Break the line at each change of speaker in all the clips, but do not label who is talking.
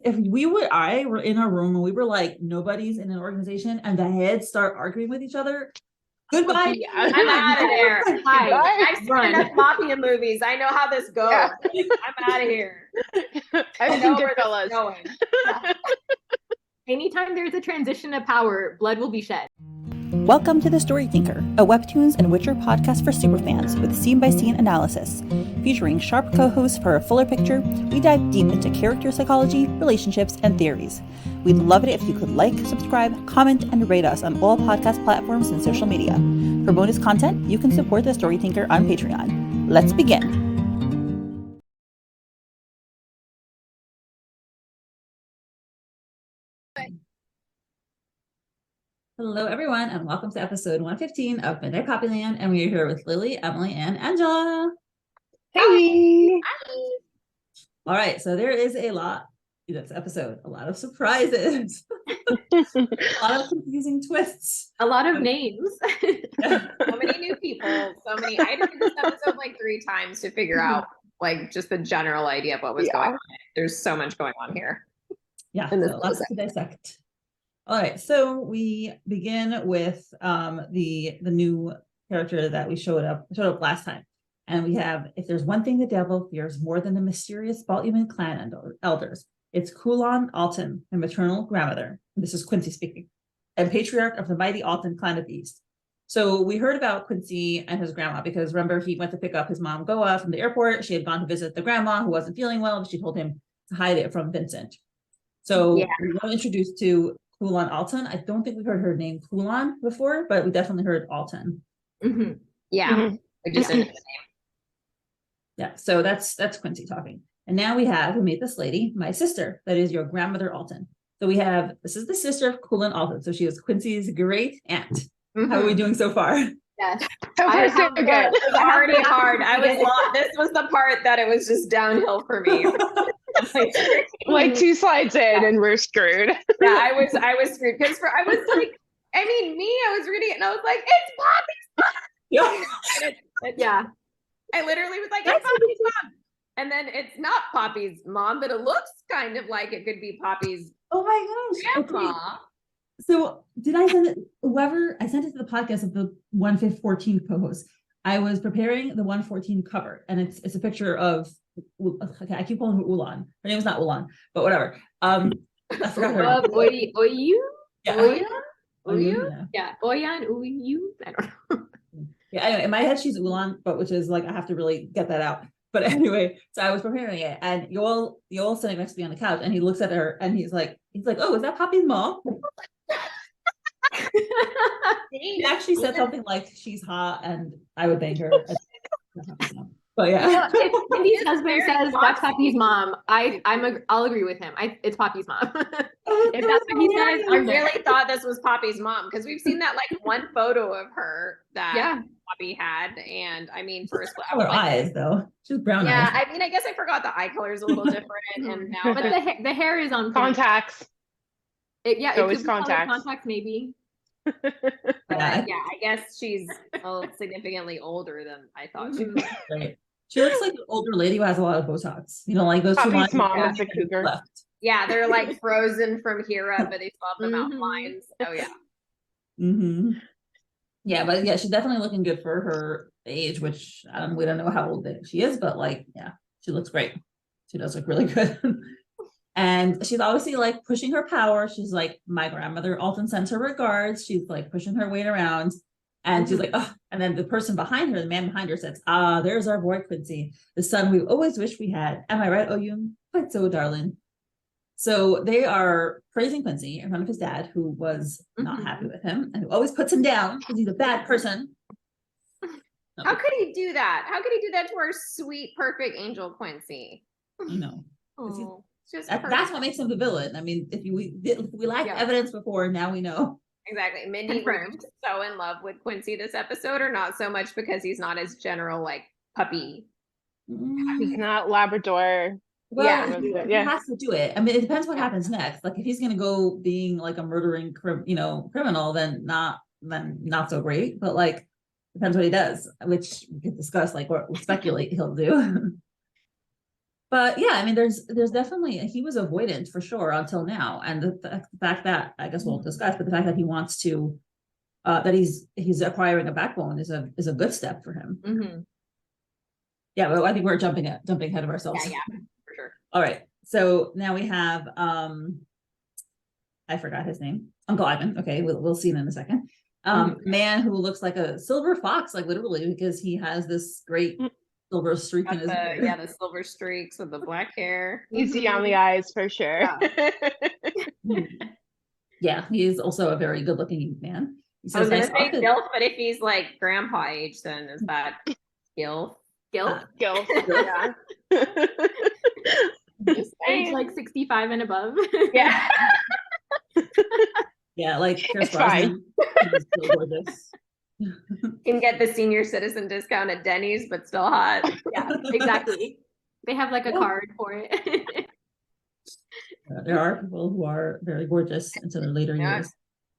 if I were in a room and we were like, nobody's in an organization and the heads start arguing with each other, goodbye.
I'm out of there. I've seen enough mafia movies. I know how this goes. Yeah. I'm out of here.
I know where this is going.
Yeah. Anytime there's a transition of power, blood will be shed.
Welcome to The Story Thinker, a Webtoons and Witcher podcast for superfans with scene-by-scene analysis. Featuring sharp co-hosts for a fuller picture, we dive deep into character psychology, relationships, and theories. We'd love it if you could like, subscribe, comment, and rate us on all podcast platforms and social media. For bonus content, you can support The Story Thinker on Patreon. Let's begin.
Hello, everyone, and welcome to episode 115 of Midnight Copyland, and we are here with Lily, Emily, and Angela.
Hey!
Hi.
All right, so there is a lot in this episode, a lot of surprises, a lot of confusing twists,
a lot of names.
So many new people, so many. I had to read this episode like 3 times to figure out like just the general idea of what was going on. There's so much going on here.
Yeah, so lots to dissect. All right, so we begin with the new character that we showed up last time, and we have, if there's one thing the devil fears more than the mysterious Balthuman clan elders, it's Khulan, Altan, and maternal grandmother. And this is Quincy speaking, and patriarch of the mighty Altan clan of the East. So we heard about Quincy and his grandma because remember he went to pick up his mom Goa from the airport. She had gone to visit the grandma who wasn't feeling well, but she told him to hide it from Vincent. So we were introduced to Khulan Altan. I don't think we heard her name Khulan before, but we definitely heard Altan.
Mm-hmm. Yeah, I just said the name.
Yeah, so that's Quincy talking. And now we meet this lady, my sister, that is your grandmother Altan. So this is the sister of Khulan Altan. So she was Quincy's great aunt. How are we doing so far?
Yes.
So good. It was already hard. I was lost. This was the part that it was just downhill for me.
Like 2 slides in and we're screwed.
Yeah, I was screwed because I was reading it and I was like, it's Poppy's mom.
Yeah.
I literally was like, it's Poppy's mom. And then it's not Poppy's mom, but it looks kind of like it could be Poppy's.
Oh my gosh.
Grandma.
Okay. So did I send it? I sent it to the podcast of the 114 co-host. I was preparing the 114 cover, and it's a picture of. Okay, I keep calling her Ulan. Her name is not Ulan, but whatever. I forgot her.
Oyuun?
Yeah.
Oyuun? Yeah. Oyuun, Oyuun. I don't know.
Yeah. Anyway, in my head she's Ulan, but which is like I have to really get that out. But anyway, so I was preparing it, and Yoel sitting next to me on the couch, and he looks at her, and he's like, oh, is that Poppy's mom? He actually said something like she's hot, and I would bang her. But yeah,
if Cindy's husband says that's Poppy's mom, I'll agree with him. It's Poppy's mom. If that's what he says,
I really thought this was Poppy's mom because we've seen that like one photo of her that Poppy had, and I mean, first
her eyes though, she's brown eyes.
Yeah, I mean, I guess I forgot the eye color is a little different, and now
but the hair is on
contacts.
It's contacts maybe.
I guess she's significantly older than I thought she was.
Right. She looks like an older lady who has a lot of Botox. You know, like those
Poppy's
two
mom is a cougar.
Left.
Yeah, they're like frozen from here up, but they still have the mountain lines. Oh yeah.
Mm-hmm. Yeah, but yeah, she's definitely looking good for her age, which we don't know how old she is, but like, yeah, she looks great. She does look really good. And she's obviously like pushing her power. She's like, my grandmother Altan sends her regards. She's like pushing her weight around. And she's like, oh, and then the person behind her, the man behind her says, there's our boy Quincy, the son we always wished we had. Am I right, Oyuun? Quite so, darling. So they are praising Quincy in front of his dad, who was not happy with him and who always puts him down because he's a bad person.
How could he do that? How could he do that to our sweet, perfect angel Quincy?
You know.
That's
what makes him the villain. I mean, if we lacked evidence before, now we know.
Exactly. Mindy, were you so in love with Quincy this episode, or not so much because he's not as general like puppy?
He's not Labrador.
Well, he has to do it. I mean, it depends what happens next. Like if he's going to go being like a murdering, criminal, then not so great. But like depends what he does, which we could discuss. Like what we speculate he'll do. But yeah, I mean, there's definitely, he was avoidant for sure until now. And the fact that, I guess we'll discuss, but the fact that he wants to, that he's acquiring a backbone is a good step for him.
Mhm.
Yeah, well, I think we're jumping ahead of ourselves.
Yeah, for sure.
All right. So now we have, I forgot his name. Uncle Ivan. Okay, we'll see him in a second. Man who looks like a silver fox, like literally, because he has this great silver streak in his hair.
Yeah, the silver streaks with the black hair.
Easy on the eyes for sure.
Yeah, he is also a very good-looking man. He
I was
says,
gonna
nice
say
outfit.
gilf, but if he's like grandpa age, then is that gilf?
Guilt.
Gilf, yeah.
Just
Age
saying.
like 65 and above.
Yeah.
Yeah, like
It's fine.
He's so gorgeous.
Can get the senior citizen discount at Denny's, but still hot.
Yeah, exactly. They have like a card for it.
There are people who are very gorgeous into their later
Yeah.
years.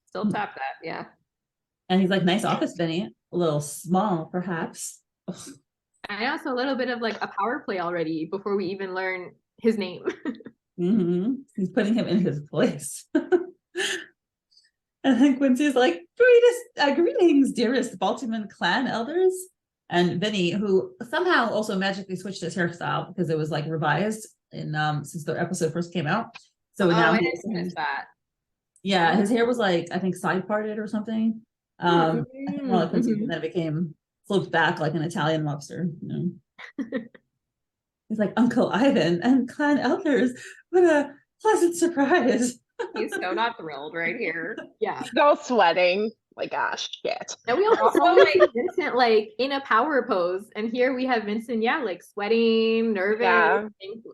Still top that, yeah.
And he's like, nice office, Benny. A little small, perhaps.
And also a little bit of like a power play already before we even learn his name.
He's putting him in his place. And then Quincy's like, greetings, dearest Balthuman clan elders. And Vinny, who somehow also magically switched his hairstyle because it was like revised in since the episode first came out. So now
I didn't miss that.
yeah, his hair was like, I think side parted or something. I think more like Quincy, and then it became flipped back like an Italian lobster. You know? He's like, Uncle Ivan and clan elders, what a pleasant surprise.
He's so not thrilled right here.
Yeah.
Still sweating. Like, gosh, shit.
And we also saw like Vincent like in a power pose. And here we have Vincent, yeah, like sweating, nervous,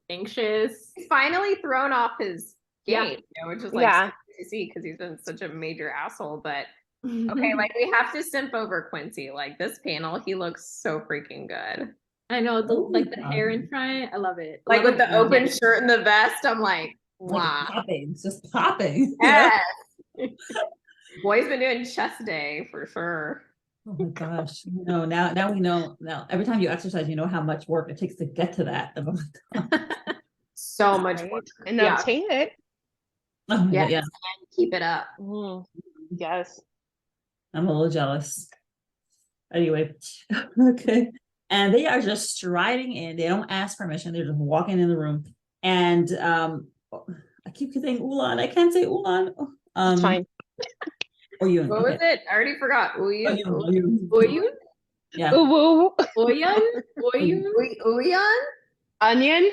anxious.
He's finally thrown off his game,
Yeah.
you know, which is like
Yeah.
to see because he's been such a major asshole. But okay, like we have to simp over Quincy. Like this panel, he looks so freaking good.
I know, the hair in front. I love it.
Like
Love
with
it.
the open shirt and the vest, I'm like,
Like
wow.
popping, it's just popping.
Yes. Boy's been doing chest day for sure.
Oh my gosh. No, now we know. Now every time you exercise, you know how much work it takes to get to that. Oh my God.
So much
Right?
work.
And
Yeah.
obtain it.
Oh my
Yeah.
God, yeah.
And keep it up.
Yes.
I'm a little jealous. Anyway, okay. And they are just striding in. They don't ask permission. They're just walking in the room. And I keep saying Ulan. I can't say Ulan.
It's fine.
Oyuun.
What was it? I already forgot. Oyuun.
Oyuun?
Yeah.
Ooh, woo.
Oyuun? Oyuun?
Oyuun?
Onion.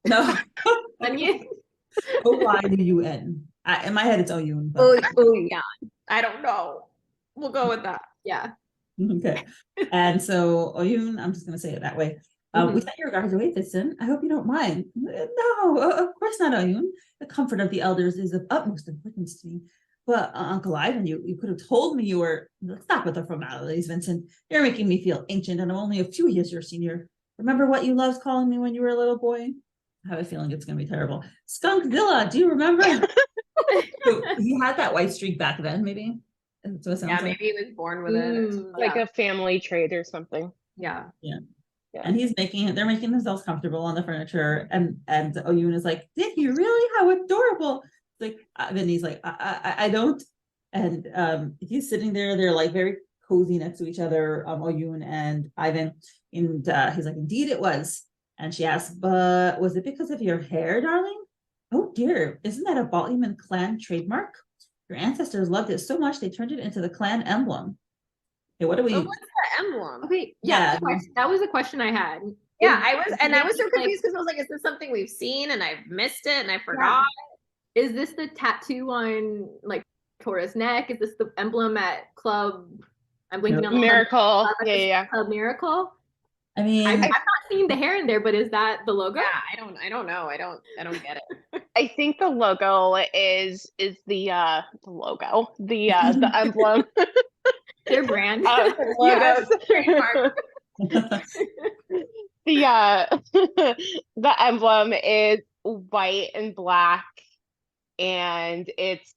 No.
Onion?
Oyuun. In my head, it's Oyuun. but-
Oyuun. I don't know. We'll go with that.
Yeah.
Okay. And so Oyuun, I'm just going to say it that way. We sent your regards away, Vincent. I hope you don't mind. No, of course not, Oyuun. The comfort of the elders is of utmost importance to me. But Uncle Ivan, you could have told me you were. Stop with the formalities, Vincent. You're making me feel ancient, and I'm only a few years your senior. Remember what you loved calling me when you were a little boy? I have a feeling it's going to be terrible. Skunkzilla, do you remember? So he had that white streak back then, maybe. That's what it sounds
Yeah,
like.
maybe he was born with it.
Like a family trait or something.
Yeah.
And they're making themselves comfortable on the furniture, and Oyuun is like, did you really? How adorable. Like, then he's like, I don't. And he's sitting there, they're like very cozy next to each other, Oyuun and Ivan. And he's like, indeed it was. And she asks, but was it because of your hair, darling? Oh dear, isn't that a Balthuman clan trademark? Your ancestors loved it so much they turned it into the clan emblem. Okay, what do we?
But what's the emblem?
Okay.
Yeah.
Yeah. That was a question I had.
Yeah,
Is-
I was so
like-
confused because I was like, is this something we've seen and I've missed it and I forgot?
Is this the tattoo on like Tora's neck? Is this the emblem at Club? I'm blinking on the
Miracle.
club,
Yeah.
Club Miracle.
I mean,
I'm not seeing the hair in there, but is that the logo?
Yeah, I don't know. I don't get it.
I think the logo is the logo. The emblem.
Their brand.
Yes.
Trademark.
The emblem is white and black, and it's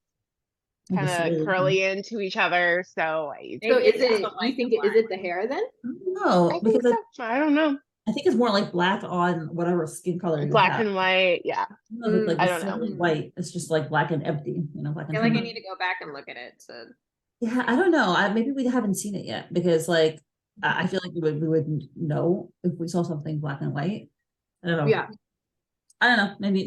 kind of curly into each other. So
So is it? You think is it the hair then?
No,
I think
because
so. I don't know.
I think it's more like black on whatever skin color you
Black
have.
and white. Yeah.
I don't know if it's like
I
the
don't know.
solid white. It's just like black and empty, black
I
and
feel like I
empty.
need to go back and look at it. So
Yeah, I don't know. Maybe we haven't seen it yet because like I feel like we would know if we saw something black and white. I don't know.
Yeah.
I don't know. Maybe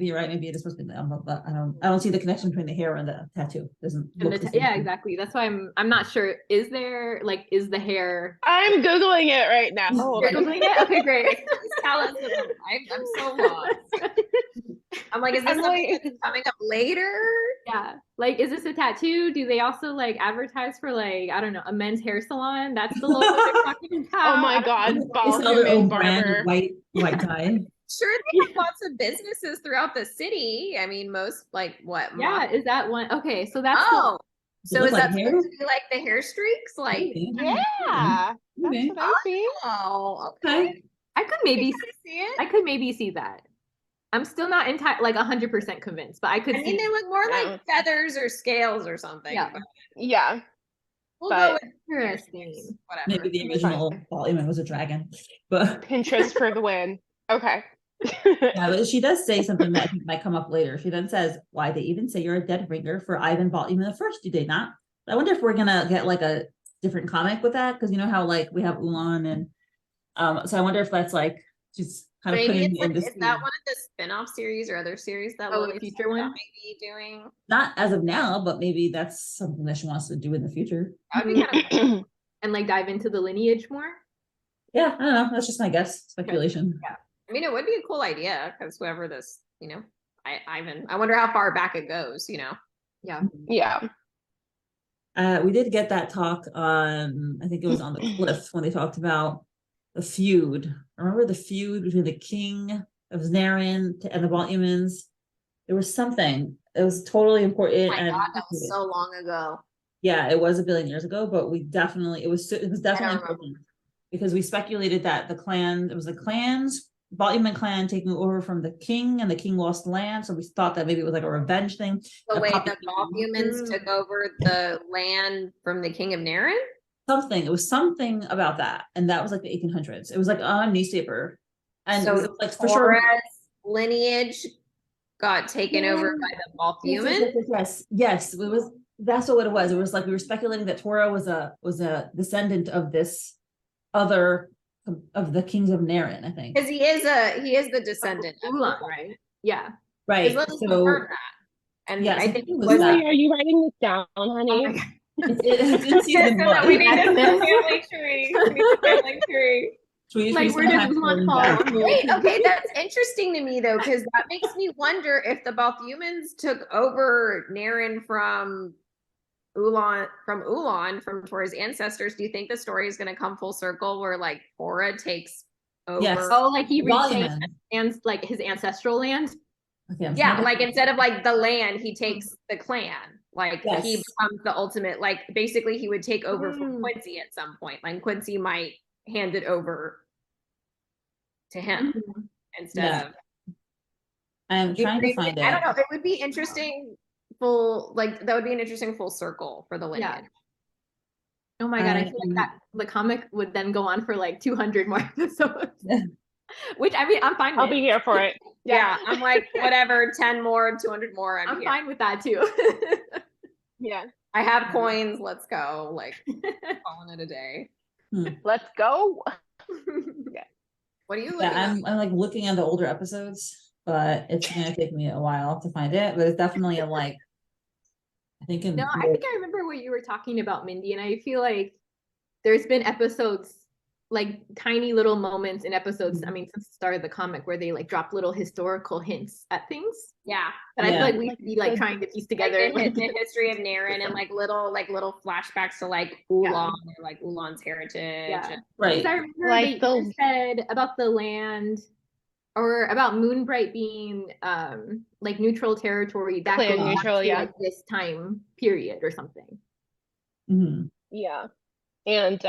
you're right. Maybe it is supposed to be the envelope, but I don't see the connection between the hair and the tattoo. Doesn't look the same.
Yeah, exactly. That's why I'm not sure. Is the hair?
I'm Googling it right now. Hold
You're
on.
Googling it? Okay, great.
tell us. I'm so lost. I'm like, is this something that's coming up later?
Yeah. Like, is this a tattoo? Do they also like advertise for like, I don't know, a men's hair salon? That's the logo they're talking about.
Oh my God.
They sell their own brand
Barber.
of white dye.
Sure, they have lots of businesses throughout the city. I mean, most like what?
Yeah, is that one? Okay, so that's
Oh, so
look
is
like
that
hair?
supposed to be like the hair streaks? Like,
Yeah. That's
Okay.
what I see.
oh, okay.
I could maybe
See it?
I could maybe see that. I'm still not like 100% convinced, but I could
I
see
mean, they look more
Yeah.
like feathers or scales or something.
Yeah.
but
Yeah.
We'll
But-
go with
interesting.
whatever.
Maybe the original Balthuman was a dragon, but
Pinterest for the win. Okay.
yeah, but she does say something that I think might come up later. She then says, "Why they even say you're a dead ringer for Ivan Balthuman the first? Do they not?" I wonder if we're gonna get like a different comic with that because you know how like we have Ulan and so I wonder if that's like just kind of
Maybe
putting
it's like,
in this
is that one of the spin-off series or other series that
Oh,
Lily
the future
said
one?
about maybe doing?
not as of now, but maybe that's something that she wants to do in the future.
That'd be kind of
And like dive into the lineage more.
Yeah, I don't know. That's just my guess, speculation.
Yeah.
I mean, it would be a cool idea because whoever this, Ivan, I wonder how far back it goes,
Yeah.
Yeah.
We did get that talk on, I think it was on the cliff when they talked about the feud. Remember the feud between the king of Znarin and the Balthumans? There was something. It was totally important.
Oh my
and
God, that was so long ago.
yeah, it was a billion years ago, but we definitely, it was definitely
remember.
important because we speculated that it was the clans, Balthuman clan taking over from the king, and the king lost land. So we thought that maybe it was like a revenge thing.
The way
Poppy-
the Balthumans took over the land from the king of Narin?
Something. It was something about that, and that was like the 1800s. It was like on a newspaper, and
So
it was like for sure.
Tora's lineage got taken over by the Balthumans?
Yes. It was. That's what it was. It was like we were speculating that Tora was a descendant of this other of the kings of Narin, I think.
Because he is the descendant of
Ulan, right? Yeah.
Right.
Lily
So
confirmed that. And
yes,
I think
it was
was
that.
Lily, are you writing this down, honey?
it's in season
So that we need
one.
a family tree. We need a family tree.
Like, where does Ulan fall?
Wait, okay, that's interesting to me though, because that makes me wonder if the Balthumans took over Narin from Tora's ancestors. Do you think the story is going to come full circle where like Tora takes over?
Yes.
Oh, like he reclaimed
Balthuman.
and like his ancestral land.
Okay, I'm
Yeah,
sorry.
like instead of like the land, he takes the clan. Like he
Yes.
becomes the ultimate, like basically he would take over from
Mm.
Quincy at some point. Like Quincy might hand it over to him instead
Yeah.
of
I'm trying to find it.
I don't know. It would be interesting that would be an interesting full circle for the lineage.
Oh my God, I feel like that the comic would then go on for like 200 more episodes. Which I mean, I'm fine with.
I'll be here for it.
Yeah, I'm like, whatever, 10 more, 200 more. I'm here.
fine with that too.
Yeah.
I have coins. Let's go. Like, calling it a day.
Let's go.
What are you looking
Yeah,
at?
I'm like looking at the older episodes, but it's gonna take me a while to find it. But it's definitely a like. I think in
No, I think I remember what you were talking about, Mindy, and I feel like there's been episodes, like tiny little moments in episodes, I mean, since the start of the comic, where they like drop little historical hints at things.
Yeah.
And I
Yeah.
feel like we should be like trying to piece together.
Like the history of Narin and like little flashbacks to like Ulan or like Ulan's heritage.
Yeah.
and-
right.
Because I remember
Like
they even said about the land or about Moonbright being like neutral territory that
Clan
goes back
neutral,
to,
yeah.
like this time period or something.
Mhm.
Yeah. And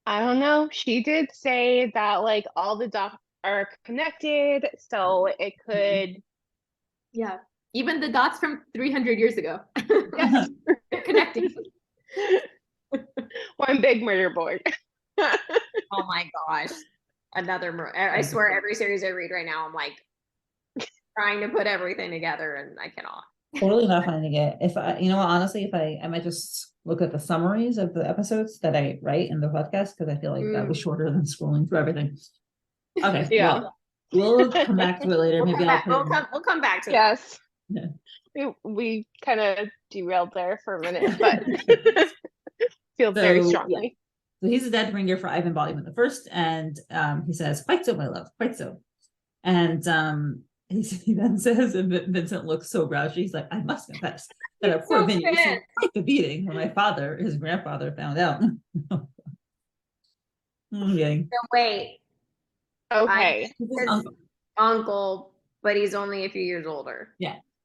I don't know. She did say that like all the dots are connected, so it could
Yeah. Even the dots from 300 years ago.
Yes.
They're connecting.
one big murder board.
Oh my gosh. I swear every series I read right now, I'm like trying to put everything together and I cannot.
Totally not finding it. If I, you know what, honestly, if I might just look at the summaries of the episodes that I write in the podcast, because I feel like that was shorter than scrolling through everything. Okay,
Yeah.
well, we'll come back to it later. Maybe
We'll come back to
Yes.
Yeah.
We kind of derailed there for a minute, but feel very
So,
strongly.
So he's a dead ringer for Ivan Balthuman the first, and he says, "Quite so, my love, quite so." And he then says, and Vincent looks so grouchy. He's like, "I must confess that our poor Vinny received quite the beating when my father, his grandfather, found out." Okay.
So wait,
Okay.
his uncle, but he's only a few years older.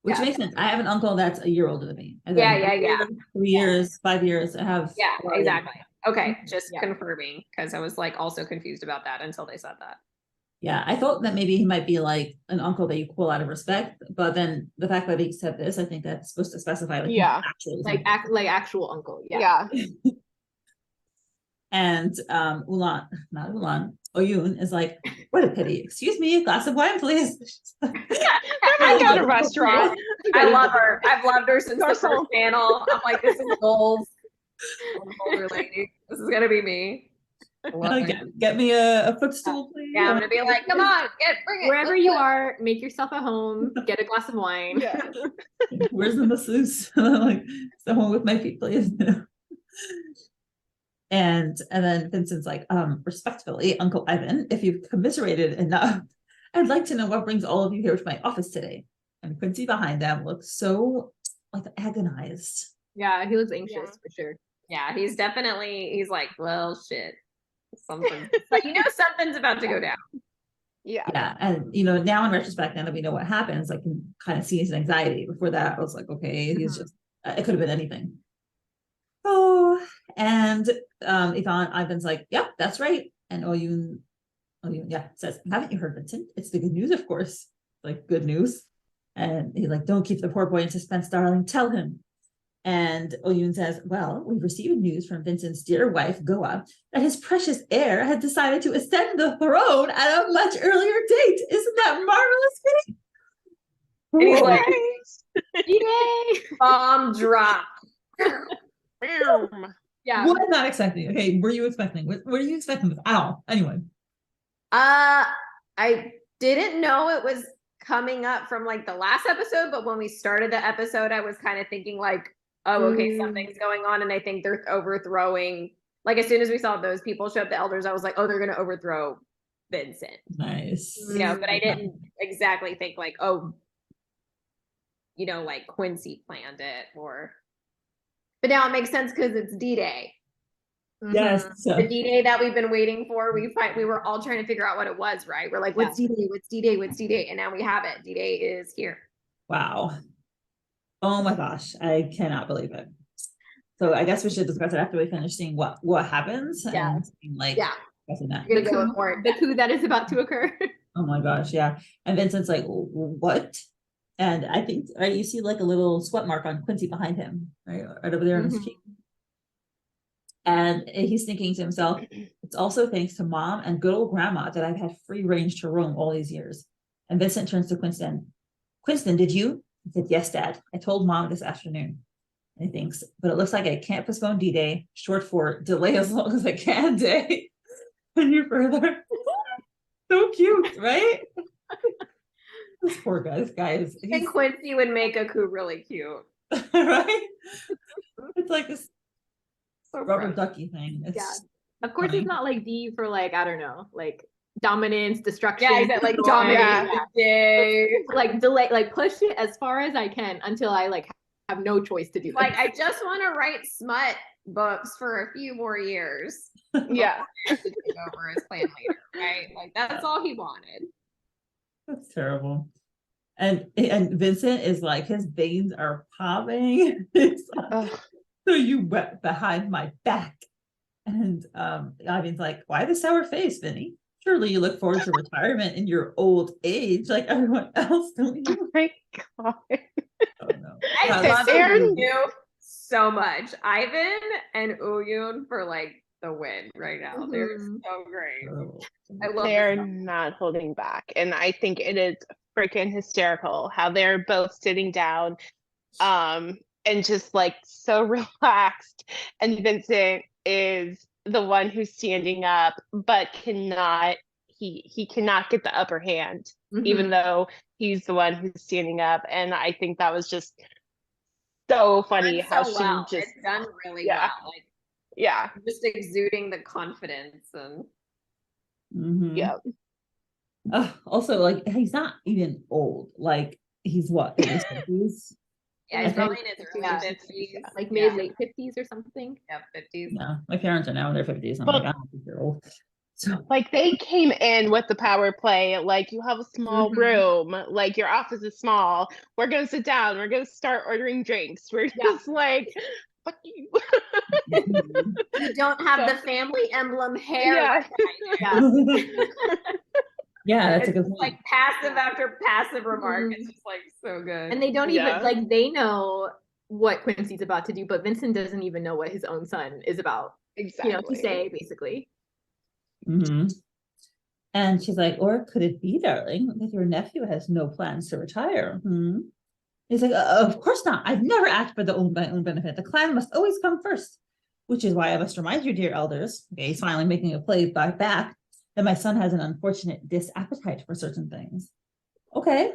Which makes sense. I have an uncle that's a year older than me. And
Yeah,
then
yeah.
3 years, 5 years. I have.
Yeah, exactly. Okay, just
Yeah.
confirming, because I was like also confused about that until they said that.
Yeah, I thought that maybe he might be like an uncle that you call out of respect, but then the fact that he said this, I think that's supposed to specify like
Yeah.
actual
Like actual uncle.
Yeah.
And Oyuun is like, "What a pity. Excuse me, a glass of wine, please."
Never at a restaurant.
I love her. I've loved her since the first panel. I'm like, this is goals. Older lady. This is gonna be me.
Get me a footstool, please.
Yeah, I'm gonna be like, come on, bring it.
Wherever you are, make yourself at home, get a glass of wine.
Yeah.
Where's the masseuse? Like, someone with my feet, please. And then Vincent's like, "Respectfully, Uncle Ivan, if you've commiserated enough, I'd like to know what brings all of you here to my office today." And Quincy behind them looks so like agonized.
Yeah, he looks anxious for sure.
Yeah, he's like, well, shit. Something, but something's about to go down.
Yeah.
Yeah, and now in retrospect, now that we know what happens, I can kind of see his anxiety. Before that, I was like, okay, he's just it could have been anything. Oh, and Ivan's like, "Yep, that's right." And Oyuun, says, "Haven't you heard, Vincent? It's the good news, of course." Like, good news. And he's like, "Don't keep the poor boy in suspense, darling. Tell him." And Oyuun says, "Well, we've received news from Vincent's dear wife, 𝗂𝗲, that his precious heir had decided to ascend the throne at a much earlier date. Isn't that marvelous, Vinny?"
And he's like,
Yay!
bomb drop.
Yeah.
What am I not expecting? Okay, were you expecting? What are you expecting this at all? Anyway.
I didn't know it was coming up from like the last episode, but when we started the episode, I was kind of thinking like, oh, okay, something's going on, and I think they're overthrowing. Like, as soon as we saw those people show up, the elders, I was like, oh, they're gonna overthrow Vincent.
Nice.
But I didn't exactly think like, oh, like Quincy planned it, but now it makes sense because it's D-Day.
Yes. So,
The D-Day that we've been waiting for. We were all trying to figure out what it was, right? We're like, what's D-Day? What's D-Day? What's D-Day? And now we have it. D-Day is here.
wow. Oh my gosh, I cannot believe it. So I guess we should discuss it after we finish seeing what happens.
Yeah.
And seeing, like, discussing that.
We're gonna go with more.
The coup that is about to occur.
Oh my gosh, yeah. And Vincent's like, "What?" And I think, right, you see like a little sweat mark on Quincy behind him, right over there on his cheek. And he's thinking to himself, "It's also thanks to Mom and good old Grandma that I've had free range to roam all these years." And Vincent turns to Quinston. "Quinston, did you?" He said, "Yes, Dad. I told Mom this afternoon." And he thinks, "But it looks like I can't postpone D-Day, short for delay as long as I can day." And you further. So cute, right? This poor guy. This guy is.
I think Quincy would make a coup really cute.
Right? It's like this
So
rubber
gross.
ducky thing. It's
Of course,
funny.
it's not like D for like, I don't know, like dominance, destruction.
Yeah, I said like dominate the day.
Like delay, like push it as far as I can until I like have no choice to do.
Like,
this.
I just want to write smut books for a few more years.
Yeah.
To take over as clan leader, right? Like, that's all he wanted.
That's terrible. And Vincent is like, his veins are popping. It's like,
Ugh.
"So you went behind my back." And Ivan's like, "Why the sour face, Vinny? Surely you look forward to retirement in your old age like everyone else, don't you?"
Oh my God.
Oh no.
I
Yeah,
love
Aaron-
you so much. Ivan and Oyuun for like the win right now. They're so great.
Oh.
I love
They're
this.
not holding back. And I think it is freaking hysterical how they're both sitting down and just like so relaxed. And Vincent is the one who's standing up, but he cannot get the upper hand, even though he's the one who's standing up. And I think that was just so funny
Done
how
so
she
well.
just
It's done really
yeah.
well. Like
yeah.
just exuding the confidence and
Mhm.
Yeah.
Also, like, he's not even old. Like, he's what, in his 50s?
yeah,
I
he's
think-
probably in his early
Yeah.
50s.
Like
Yeah.
mid late 50s or something.
Yeah, 50s.
Yeah, my parents are now in their 50s. I'm
But-
like, I don't think they're old. So,
Like they came in with the power play, like you have a small room, like your office is small. We're gonna sit down, we're gonna start ordering drinks. We're just like, fuck you.
You don't have the family emblem hair.
Yeah.
like I do.
yeah, that's a
It's
good
just,
point.
like passive after passive remark.
Mhm.
It's just like so good.
And they don't
Yeah.
even like they know what Quincy's about to do, but Vincent doesn't even know what his own son is about.
Exactly.
To say basically.
Mhm. And she's like, or could it be, darling, that your nephew has no plans to retire? He's like, of course not. I've never acted for my own benefit. The clan must always come first, which is why I must remind you, dear elders. Okay, he's finally making a play back that my son has an unfortunate disappetite for certain things. Okay.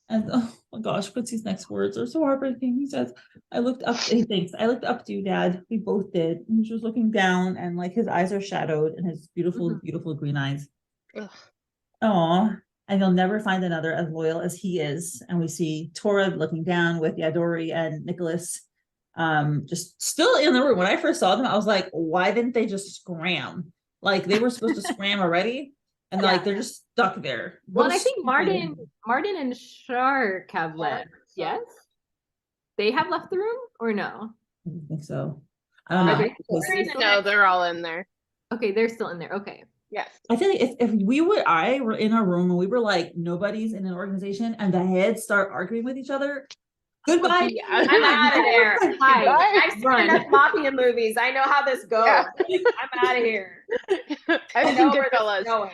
And oh my gosh, Quincy's next words are so heartbreaking. He says, he thinks, I looked up to you, Dad. We both did. And he's just looking down and like his eyes are shadowed and his beautiful, beautiful green eyes.
Ugh.
Aw. And you'll never find another as loyal as he is. And we see Tora looking down with Yadori and Nicholas just still in the room. When I first saw them, I was like, why didn't they just scram? Like they were supposed to scram already. And like they're just stuck there.
Well,
What
and
a
I think
stupid-
Martin and Shark have left. Yes. They have left the room or no?
I don't think so. I don't
Are
know.
they-
Because
No, they're all in there.
Okay, they're still in there. Okay.
Yes.
I feel like if I were in a room and we were like, nobody's in an organization and the heads start arguing with each other, goodbye.
Yeah.
I'm out of there.
Hi.
I've seen
Run.
enough mafia movies. I know how this goes.
Yeah.
I'm out of here. I
I've
know
seen
where this is
Goodfellas.
going.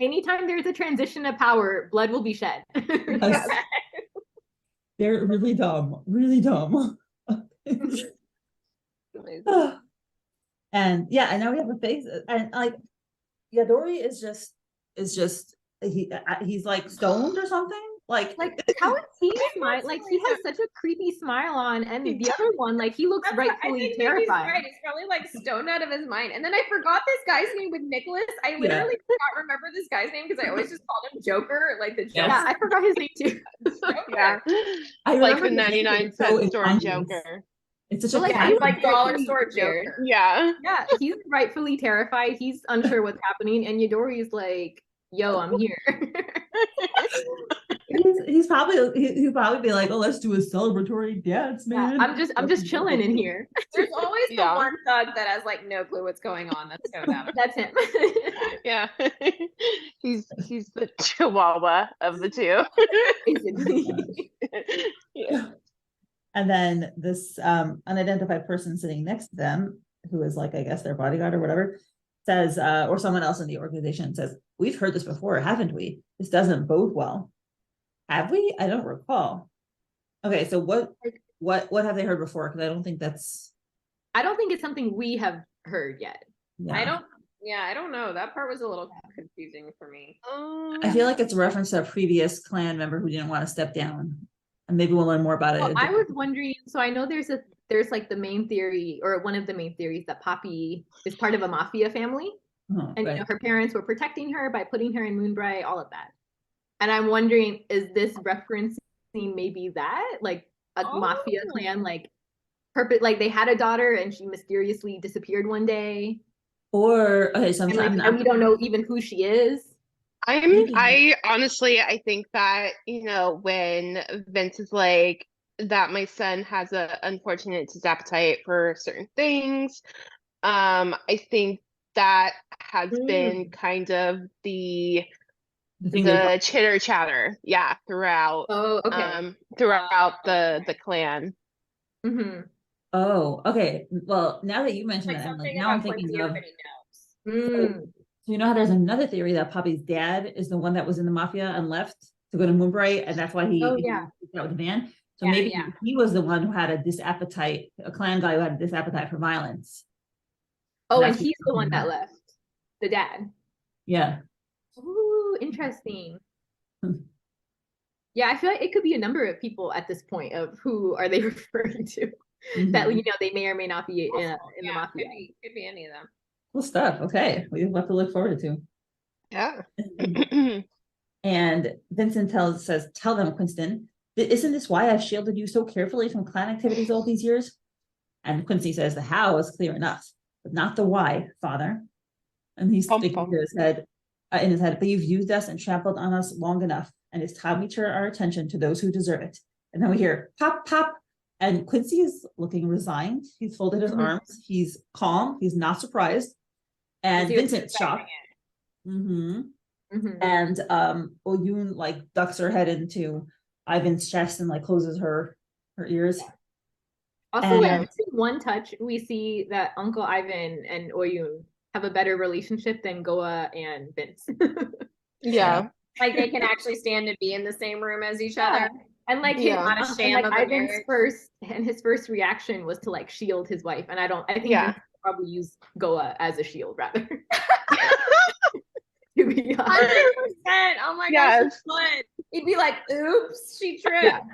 Anytime there's a transition of power, blood will be shed.
Yes. They're really dumb, really dumb. And yeah, and now we have a face, and like Yadori is just he's like stoned or something. Like
How is he smile? Like he has such a creepy smile on, and the other one, like he looks
That's what- I
rightfully
think maybe he's
terrified.
right. He's probably like stoned out of his mind. And then I forgot this guy's name with Nicholas. I literally cannot remember this guy's name because I always just called him Joker, like the Joker.
Yeah, I forgot his name too.
Yeah.
I
Like
remember
the
his name
99
was so
cent store
innocuous.
Joker.
It's such
But,
a
like,
Yeah,
classic-
he's like dollar
Rightfully
store
weird.
Joker.
Yeah.
Yeah, he's rightfully terrified. He's unsure what's happening, and Yadori's like, "Yo, I'm here."
he's probably he'll probably be like, oh, let's do a celebratory dance,
Yeah,
man.
I'm just chilling in here.
There's always the
Yeah.
one thug that has like no clue what's going on. That's so bad.
That's him.
Yeah. he's the chihuahua of the two.
Basically.
Yeah.
And then this unidentified person sitting next to them, who is like, I guess their bodyguard or whatever, says, or someone else in the organization says, we've heard this before, haven't we? This doesn't bode well. Have we? I don't recall. Okay, so what have they heard before? Because I don't think that's
I don't think it's something we have heard yet.
yeah.
I don't know. That part was a little confusing for me.
I feel like it's a reference to a previous clan member who didn't want to step down. And maybe we'll learn more about it.
Well, I was wondering, so I know there's like the main theory, or one of the main theories, that Poppy is part of a mafia family.
Oh,
And
right.
her parents were protecting her by putting her in Moonbright, all of that. And I'm wondering, is this referencing maybe that? Like a mafia clan, like they had a daughter and she mysteriously disappeared one day.
Or okay,
And,
sometimes
and we don't know even who she is.
I honestly, I think that, when Vince is like, that my son has a unfortunate disappetite for certain things, I think that has been kind of the
thing they
chitter chatter, throughout
Oh, okay.
throughout the clan.
Mm-hmm.
Oh, okay. Well, now that you mentioned
Like
that,
something
now I'm
about
thinking
Quincy
of.
everybody knows.
So you know how there's another theory that Poppy's dad is the one that was in the mafia and left to go to Moonbright, and that's why he
Oh, yeah.
got with the van. So
Yeah,
maybe
yeah.
he was the one who had a disappetite, a clan guy who had a disappetite for violence.
Oh, and
That's what
he's the
we're
one
talking
that
about.
left. The dad.
Yeah.
Ooh, interesting.
Hmm.
Yeah, I feel like it could be a number of people at this point of who are they referring to that,
Mhm.
you know, they may or may not be in the
Yeah,
mafia.
could be any of them.
Cool stuff. Okay, we have to look forward to.
Yeah.
And Vincent says, tell them, Quinston, isn't this why I've shielded you so carefully from clan activities all these years? And Quincy says, the how is clear enough, but not the why, father. And he's
Bum,
thinking
bum.
to his head, in his head, but you've used us and trampled on us long enough, and it's time we turn our attention to those who deserve it. And then we hear pop, pop, and Quincy is looking resigned. He's folded his arms. He's calm. He's not surprised. And
He was
Vincent's
expecting
shocked. Mm-hmm.
Mhm.
And Oyuun like ducks her head into Ivan's chest and like closes her ears.
Also,
And-
like just in one touch, we see that Uncle Ivan and Oyuun have a better relationship than goa and Vince.
Yeah.
Like they can actually stand to be in the same room as each other.
And like
Yeah.
Not a
and,
sham
like
of a
Ivan's
marriage.
his first reaction was to like shield his wife, and I think
Yeah.
Vince would probably use goa as a shield rather. To be honest.
100%. Oh my gosh,
Yes.
he would. He'd be like, oops, she tripped.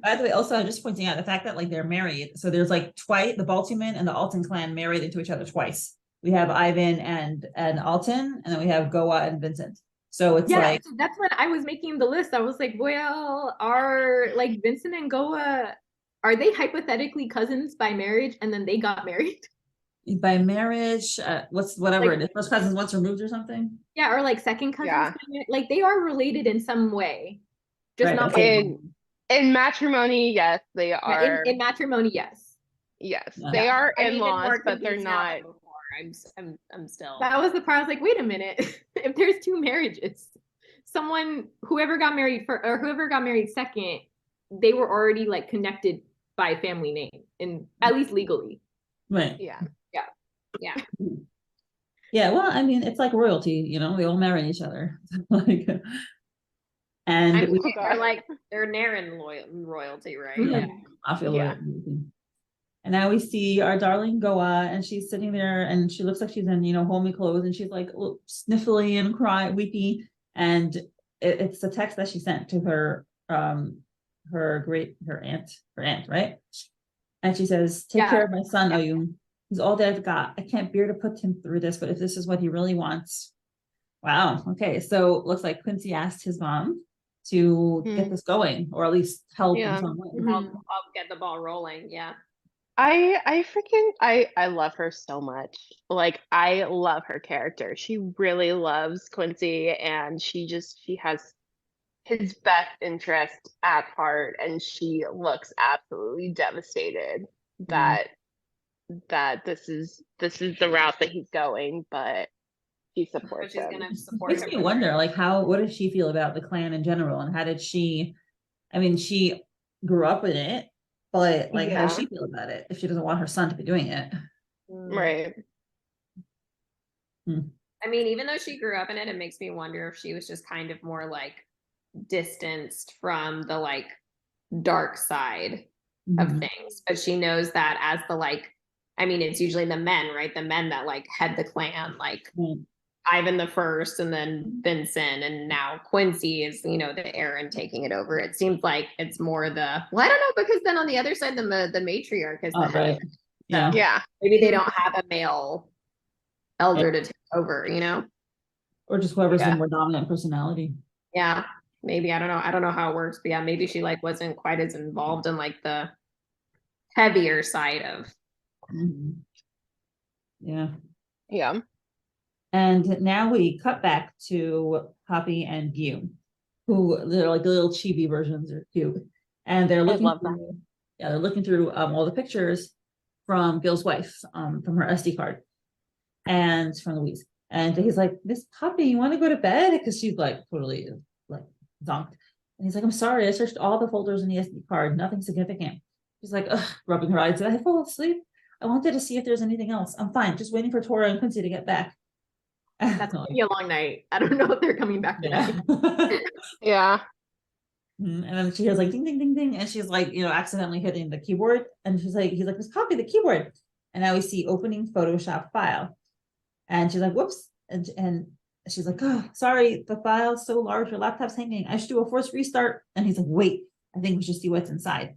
By the way, also I'm just pointing out the fact that like they're married. So there's like twice the Balthuman and the Altan clan married into each other twice. We have Ivan and Altan, and then we have Goa and Vincent. So it's
Yeah,
like
so that's when I was making the list. I was like, well, are like Vincent and goa, are they hypothetically cousins by marriage and then they got married?
by marriage, whatever
Like-
it is, first cousins once removed or something.
Yeah, or like second cousins.
Yeah.
by like they are related in some way, just
Right,
not
okay.
by
In matrimony, yes, they
Yeah,
are.
in matrimony, yes.
Yes,
Yeah.
they are
I'm even
in-laws,
more
but they're
confused now
not.
than before. I'm still.
That was the part I was like, wait a minute. If there's two marriages, whoever got married first or whoever got married second, they were already like connected by family name, and at least legally.
Right.
Yeah.
Yeah.
Yeah, well, I mean, it's like royalty, you know, they all marry each other. Like, and
I mean,
we
they're like they're Naren royalty, right?
Mhm.
yeah, I feel
Yeah.
like. And now we see our darling Goa, and she's sitting there, and she looks like she's in, you know, homey clothes, and she's like sniffly and weepy. And it's the text that she sent to her aunt, right? And she says, "Take care of my son, Oyuun. He's all that I've got. I can't bear to put him through this, but if this is what he really wants." Wow. Okay, so it looks like Quincy asked his mom to get this going, or at least help in
Yeah.
some way.
I'll get the ball rolling. Yeah.
I love her so much. Like, I love her character. She really loves Quincy, and she has his best interest at heart, and she looks absolutely devastated that this is the route that he's going, but she
But
supports
she's
him.
gonna support
Makes
him.
me wonder, like, what does she feel about the clan in general, and how did she? I mean, she grew up in it, but like, how does
Yeah.
she feel about it if she doesn't want her son to be doing it?
Right.
I mean, even though she grew up in it, it makes me wonder if she was just kind of more like distanced from the like dark side of
Mhm.
things. But she knows that as the like, I mean, it's usually the men, right? The men that like head the clan, like
Right.
Ivan the First, and then Vincent, and now Quincy is, you know, the heir and taking it over. It seems like it's more the, well, I don't know, because then on the other side, the matriarch is the
Oh,
head of
right.
it.
Yeah.
Yeah.
Maybe they don't have a male elder to take over, you know?
Or just whoever's
Yeah.
the more dominant personality.
Yeah, maybe. I don't know how it works, but yeah, maybe she like wasn't quite as involved in like the heavier side of.
Mhm. Yeah.
Yeah.
And now we cut back to Poppy and Gyu, who they're like the little chibi versions are cute. And they're looking
love that.
through, yeah, they're looking through all the pictures from Gil's wife, from her SD card and from Louise. And he's like, "Miss Poppy, you want to go to bed?" Because she's like totally like zonked. And he's like, "I'm sorry, I searched all the folders in the SD card, nothing significant." She's like, ugh, rubbing her eyes. Did I fall asleep? I wanted to see if there's anything else. I'm fine. Just waiting for Tora and Quincy to get back.
That's gonna be a long night. I don't know if they're coming back tonight.
Yeah.
And then she hears like ding, ding, ding, ding. And she's like, accidentally hitting the keyboard. And he's like, Miss Poppy, the keyboard. And now we see opening Photoshop file. And she's like, whoops. And she's like, oh, sorry, the file's so large, your laptop's hanging. I should do a forced restart. And he's like, wait, I think we should see what's inside.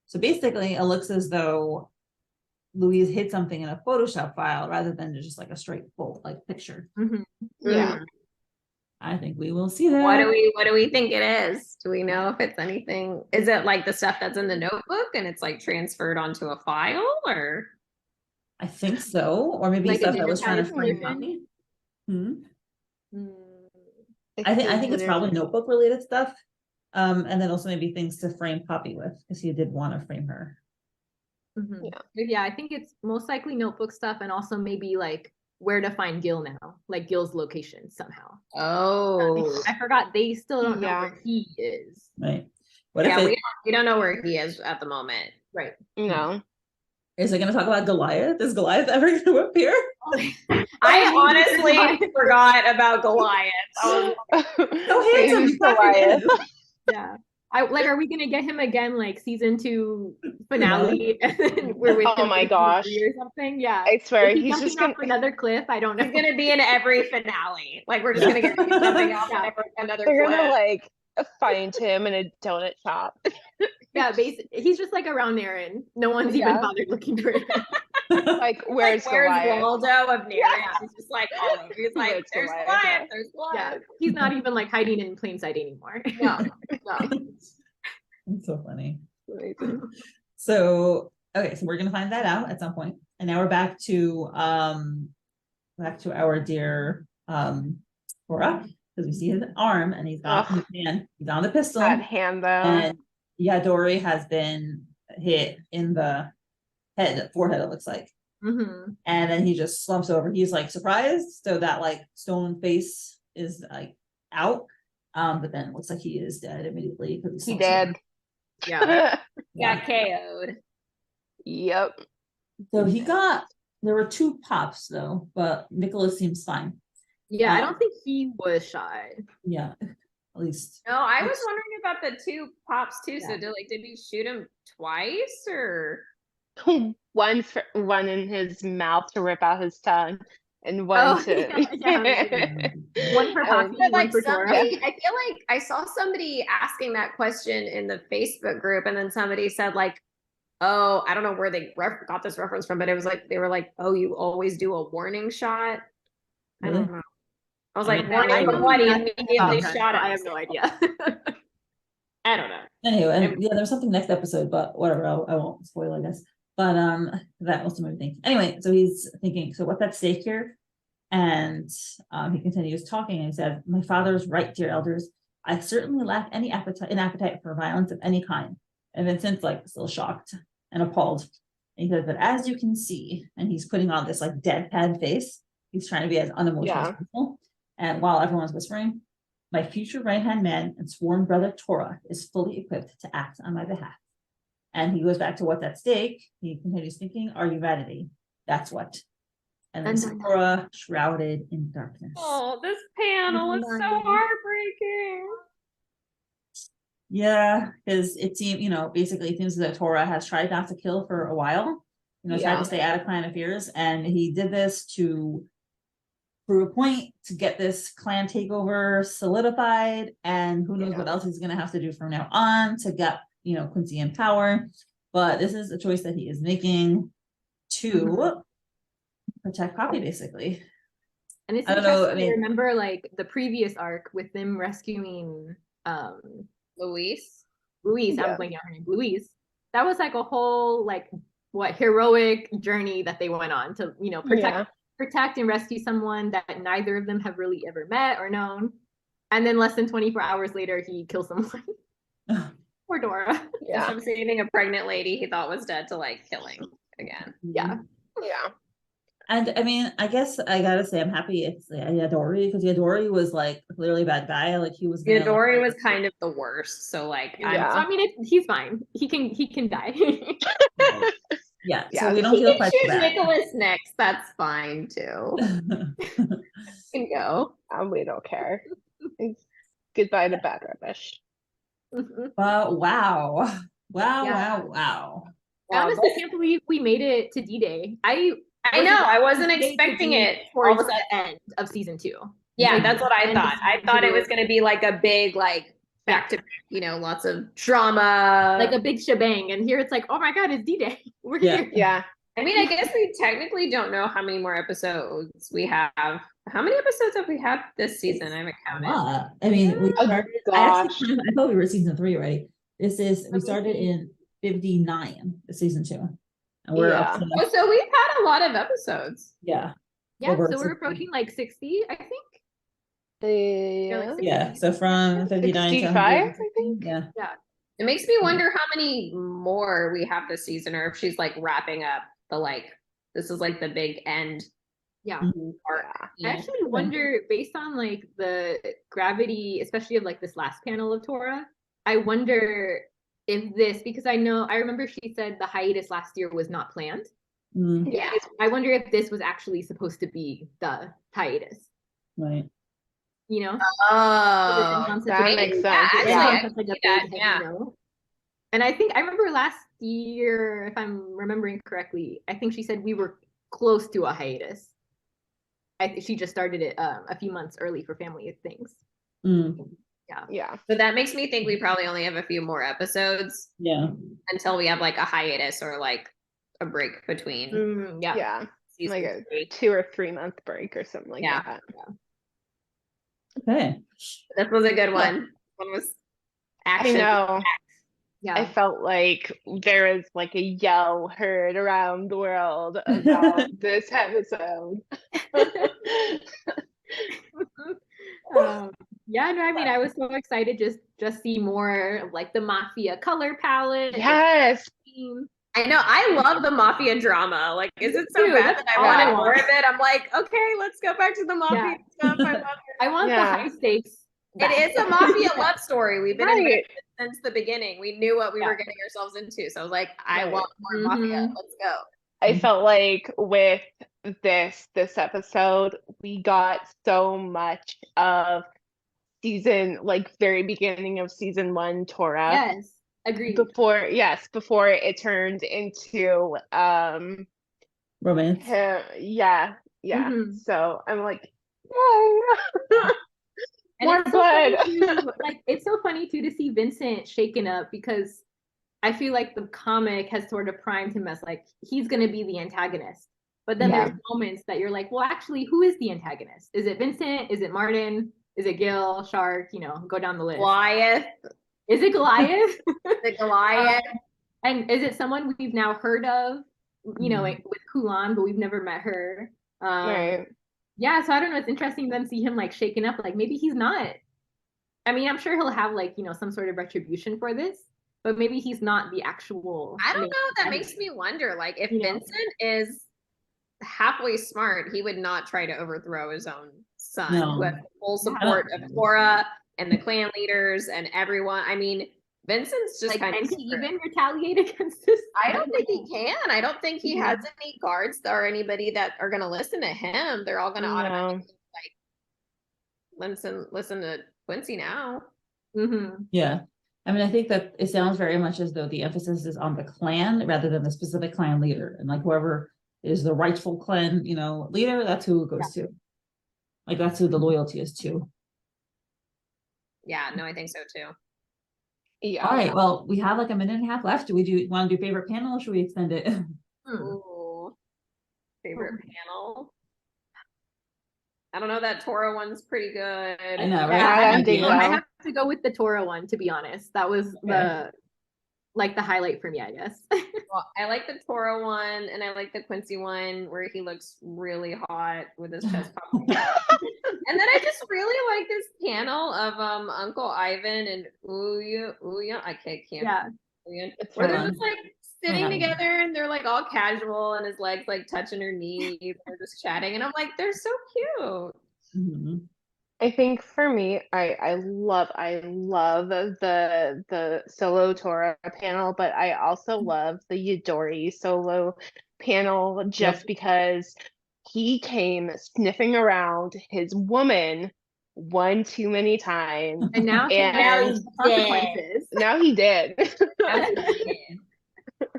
So basically, it looks as though Louise hid something in a Photoshop file rather than just like a straight full like picture.
Yeah.
I think we will see that.
What do we think it is? Do we know if it's anything? Is it like the stuff that's in the notebook and it's like transferred onto a file, or?
I think so, or maybe
Like a
stuff that was trying to frame
digitized
Poppy. I think it's probably notebook related stuff. And then also maybe things to frame Poppy with, because he did want to frame her.
Yeah, I think it's most likely notebook stuff, and also maybe like where to find Gil now, like Gil's location somehow.
Oh,
I forgot they still don't know where he is.
Right. What if
we don't know where he is at the moment.
Right.
No.
Is it going to talk about Goliath? Is Goliath ever going to appear?
I honestly forgot about Goliath.
So handsome, he's
Goliath.
Yeah. Are we gonna get him again, like season 2 finale? And then we're with
Oh
him
my
for
gosh.
3 or something? Yeah.
I swear,
Is he
he's
jumping
just gonna
off another cliff. I don't know.
He's gonna be in every finale. Like we're just gonna get something else. Another.
They're
clip.
gonna like find him in a donut shop.
Yeah, basically, he's just like around there, and no one's even bothered looking for him.
Like, where's Goliath?
Waldo of Narnia? He's just like all over. He's like, there's Goliath. There's Goliath.
Yeah, he's not even like hiding in plain sight anymore.
No.
It's so funny.
Amazing.
So okay, so we're gonna find that out at some point. And now we're back to our dear Tora, because we see his arm and he's got his hand, he's on the pistol.
That hand though.
And Yadori has been hit in the forehead, it looks like. And then he just slumps over. He's like surprised, so that like stone face is like out. But then it looks like he is dead immediately because
He dead.
Yeah.
Got KO'd.
Yep.
So there were 2 pops though, but Nicholas seems fine.
Yeah, I don't think he was shot.
Yeah, at least.
No, I was wondering about the 2 pops too. So did we shoot him twice or?
One in his mouth to rip out his tongue, and one to
one for Poppy, one for Tora.
I feel like I saw somebody asking that question in the Facebook group, and then somebody said like, "Oh, I don't know where they got this reference from, but it was like they were like, oh, you always do a warning shot." I don't know. I was like, warning for what? He immediately shot him.
I have no idea.
I don't know.
Anyway, and there's something next episode, but whatever, I won't spoil, I guess. But that was some thing. Anyway, so he's thinking, so what's at stake here? And he continues talking, and he said, "My father is right, dear elders. I certainly lack an appetite for violence of any kind." And Vincent's like still shocked and appalled. And he says, "But as you can see," and he's putting on this like deadpan face. He's trying to be as unemotional as possible. And while everyone's whispering, "My future right-hand man and sworn brother Tora is fully equipped to act on my behalf." And he goes back to what's at stake. He continues thinking, "Are you ready? That's what." And then Tora shrouded in darkness.
Oh, this panel is so heartbreaking.
Yeah, because it seems, basically it seems that Tora has tried not to kill for a while. Tried to stay out of clan affairs, and he did this to prove a point, to get this clan takeover solidified, and who knows what else he's going to have to do from now on to get Quincy in power. But this is a choice that he is making to protect Poppy, basically.
And it's interesting to remember like the previous arc with them rescuing
Louise.
I'm blanking on her name. Louise. That was like a whole like heroic journey that they went on to protect and rescue someone that neither of them have really ever met or known. And then less than 24 hours later, he kills someone. Poor Dora.
Yeah. From saving a pregnant lady he thought was dead to like killing again.
Yeah.
Yeah.
And I mean, I guess I gotta say I'm happy it's Yadori, because Yadori was like clearly a bad guy. Like he was gonna,
Yadori
like,
was kind of the worst. So like,
Yeah.
So I mean, he's fine. He can die.
yeah.
Yeah,
So we don't
he
feel
can
quite
choose
bad.
Nicholas next. That's fine too. Can go.
We don't care. It's goodbye to bad rubbish.
Wow. Wow,
Yeah.
wow.
I honestly can't believe we made it to D-Day.
I know. I wasn't
D-Day to
expecting
be
it all of
towards
a sudden.
the end of season 2.
Yeah,
Like,
that's what I
end of
thought. I
season
thought it
2.
was going to be like a big, like back to, lots of drama,
like a big shebang, and here it's like, oh my god, it's D-Day. We're
Yeah.
here.
Yeah.
I mean, I guess we technically don't know how many more episodes we have. How many episodes have we had this season? I haven't counted.
I mean, we
Oh,
started,
gosh.
I thought we were season 3 already. We started in 59, season 2. And we're up
Yeah.
to,
Oh, so we've had a lot of episodes.
yeah.
Yeah,
Over
so we're
60.
approaching like 60, I think.
Yeah.
like
Yeah, so from 59 to
65,
100.
I think.
Yeah.
It makes me wonder how many more we have this season, or if she's like wrapping up the this is like the big end
Yeah.
part.
Yeah.
I actually wonder, based on like the gravity, especially of like this last panel of Tora, I wonder if this, because I remember she said the hiatus last year was not planned.
Mm,
Yeah.
I wonder if this was actually supposed to be the hiatus,
right.
you know?
Oh,
that makes sense.
Yeah,
It
actually,
ends on
I
such, like,
can
a
see that,
big, heavy
yeah.
note. And I remember last year, if I'm remembering correctly, I think she said we were close to a hiatus. I think she just started it a few months early for family things.
Mm,
Yeah.
So that makes me think we probably only have a few more episodes
yeah.
until we have like a hiatus or like a break between.
Yeah.
Yeah.
season
Like a
3.
2 or 3 month break or something like
Yeah.
that.
Okay.
This was a good one. One was action.
I know.
Yeah.
I felt like there was like a yell heard around the world about this episode.
Yeah, no, I mean, I was so excited just see more of like the mafia color palette.
Yes.
I know. I love the mafia drama. Like, is it so
Dude,
bad
that's
that I
all I
wanted more
want.
of it? I'm like, okay, let's go back to the mafia stuff. I love it.
I want the high stakes.
It is a mafia love story. We've been
Right.
invested since the beginning. We knew what we were getting ourselves into. So I was like, I
Right.
want more mafia. Let's go.
I felt like with this episode, we got so much of very beginning of season 1 Tora.
Yes, agreed.
Before it turned into
Romance.
yeah. So I'm like, yay.
And
More
it's so funny
blood.
too, like it's so funny too to see Vincent shaken up, because I feel like the comic has sort of primed him as like he's gonna be the antagonist. But then there's moments that you're like, well, actually, who is the antagonist? Is it Vincent? Is it Martin? Is it Gil? Shark? Go down the list.
Goliath.
Is it Goliath?
The Goliath.
And is it someone we've now heard of? With Khulan, but we've never met her.
Right.
Yeah, so I don't know. It's interesting then see him like shaken up. Like maybe he's not. I mean, I'm sure he'll have like some sort of retribution for this, but maybe he's not the actual.
I don't know. That makes me wonder. Like, if Vincent is halfway smart, he would not try to overthrow his own son, who has the full support of Tora and the clan leaders and everyone. I mean, Vincent's just kind of.
Can he even retaliate against this?
I don't think he can. I don't think he has any guards or anybody that are going to listen to him. They're all going to automatically listen to Quincy now.
Yeah. I mean, I think that it sounds very much as though the emphasis is on the clan rather than the specific clan leader. And like whoever is the rightful clan, leader, that's who it goes to. Like that's who the loyalty is to.
Yeah, no, I think so too.
Yeah.
All right. Well, we have like a minute and a half left. Do we want to do favorite panel, or should we extend it?
Ooh. Favorite panel? I don't know. That Tora one's pretty good.
I know, right?
I have to go with the Tora one, to be honest. That was the highlight for me, I guess.
Well, I like the Tora one, and I like the Quincy one where he looks really hot with his chest popping out. And then I just really like this panel of Uncle Ivan and Oyuun. I can't.
Yeah.
Where they're just like sitting
Yeah.
together and they're like all casual and his legs like touching her knees. They're just chatting. And I'm like, they're so cute.
Mhm.
I think for me, I love the solo Tora panel, but I also love the Yadori solo panel just because he came sniffing around his woman one too many times.
And now he
And
knows the consequences.
now he did.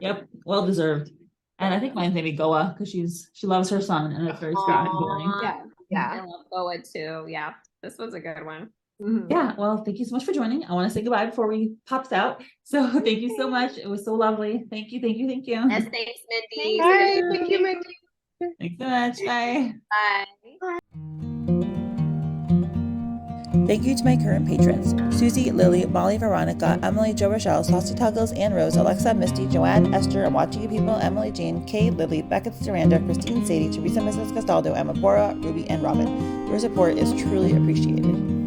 Yep, well deserved. And I think mine's maybe 𝗂𝗲 because she loves her son and it's very strong and endearing.
Aw.
Yeah.
I love 𝗂𝗲 too. Yeah, this was a good one.
Mhm.
Yeah, well, thank you so much for joining. I want to say goodbye before we pops out. So thank you so much. It was so lovely. Thank you.
Yes, thanks, Mindy.
Bye. Thank you, Mindy.
Thanks so much. Bye.
Bye.
Thank you to my current patrons: Susie, Lily, Molly, Veronica, Emily, 𝗪𝗱𝗱, Saucy Tuggles, Ann Rose, Alexa, Misty, Joanne, Esther, I'm Watching You People, Emily, Jane, Kay, Lily, Beckett, Saranda, Christine, Sadie, Teresa, Mrs. Castaldo, Emma, Bora, Ruby, and Robin. Your support is truly appreciated.